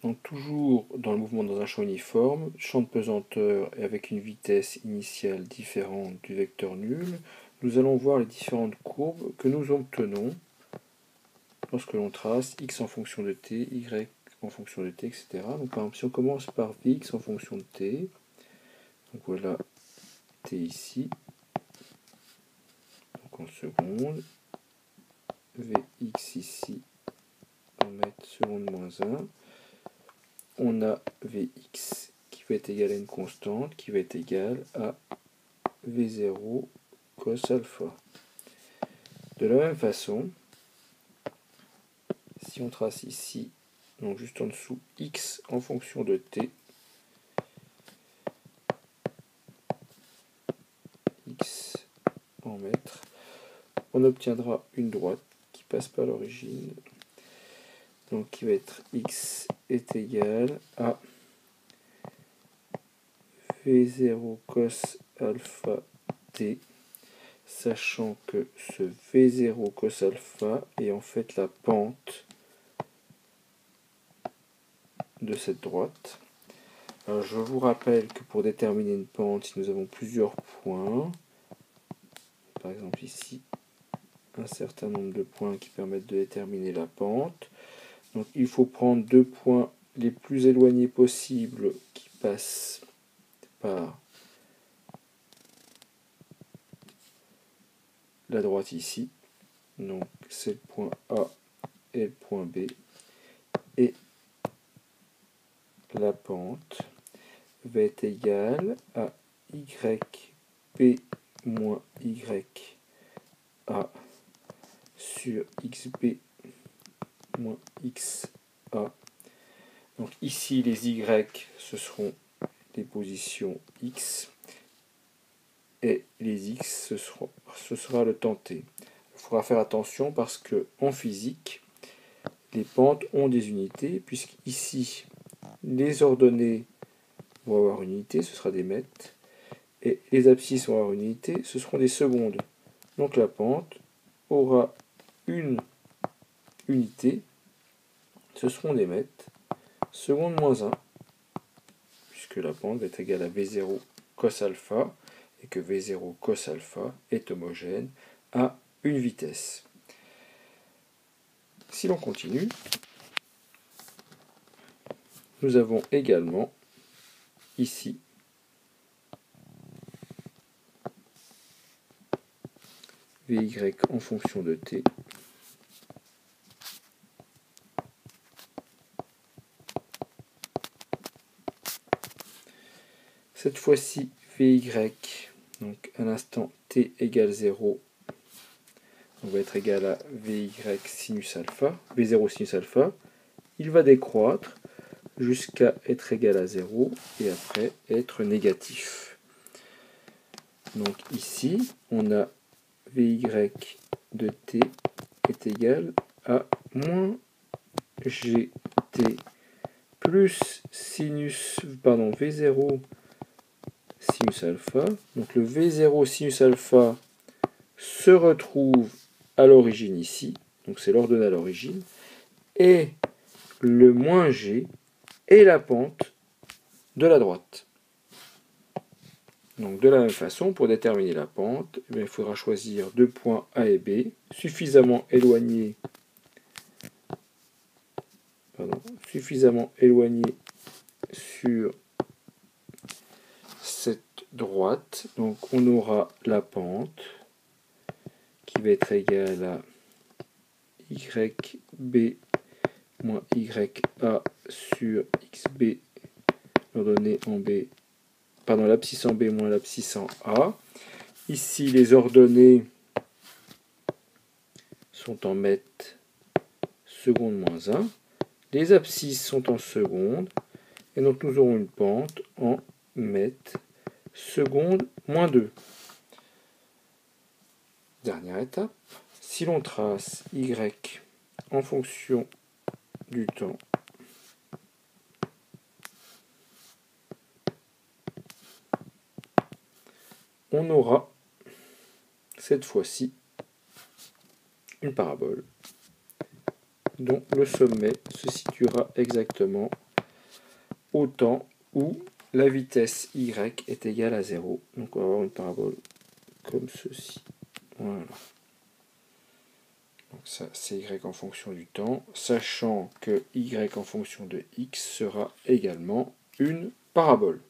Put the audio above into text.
Donc toujours dans le mouvement dans un champ uniforme, champ de pesanteur et avec une vitesse initiale différente du vecteur nul, nous allons voir les différentes courbes que nous obtenons lorsque l'on trace x en fonction de t, y en fonction de t, etc. Donc par exemple, si on commence par vx en fonction de t, donc voilà t ici, donc en seconde, vx ici en mètres seconde moins 1, on a Vx qui va être égal à une constante qui va être égale à V0 cos alpha. De la même façon, si on trace ici, donc juste en dessous, x en fonction de t, x en mètres, on obtiendra une droite qui passe par l'origine, donc qui va être x est égal à V0 cos alpha t, sachant que ce V0 cos alpha est en fait la pente de cette droite. Alors je vous rappelle que pour déterminer une pente, si nous avons plusieurs points, par exemple ici, un certain nombre de points qui permettent de déterminer la pente, donc il faut prendre deux points les plus éloignés possibles qui passent par la droite ici, donc c'est le point A et le point B, et la pente va être égale à YP moins YA sur XB moins XA. Donc ici les Y ce seront les positions X et les X ce sera le temps T. Il faudra faire attention parce que en physique les pentes ont des unités, puisqu'ici les ordonnées vont avoir une unité, ce sera des mètres, et les abscisses vont avoir une unité, ce seront des secondes. Donc la pente aura une unité, ce seront des mètres, seconde moins 1, puisque la pente va être égale à V0 cos alpha, et que V0 cos alpha est homogène à une vitesse. Si l'on continue, nous avons également ici Vy en fonction de t cette fois-ci Vy, donc à l'instant t égale 0, on va être égal à Vy sinus alpha, V0 sinus alpha, il va décroître jusqu'à être égal à 0 et après être négatif. Donc ici, on a Vy de t est égal à moins gt plus V0 sinus alpha. Donc le V0 sinus alpha se retrouve à l'origine ici, donc c'est l'ordonnée à l'origine, et le moins g est la pente de la droite. Donc de la même façon, pour déterminer la pente, il faudra choisir deux points A et B, suffisamment éloignés sur cette droite. Donc on aura la pente qui va être égale à YB moins YA sur XB, ordonnée en B, pardon, l'abscisse en B moins l'abscisse en A. Ici, les ordonnées sont en mètres seconde moins 1. Les abscisses sont en seconde. Et donc, nous aurons une pente en mètres seconde moins 2. Dernière étape. Si l'on trace Y en fonction du temps, on aura cette fois-ci une parabole dont le sommet se situera exactement au temps où la vitesse y est égale à 0. Donc on va avoir une parabole comme ceci. Voilà. Donc ça, c'est y en fonction du temps, sachant que y en fonction de x sera également une parabole.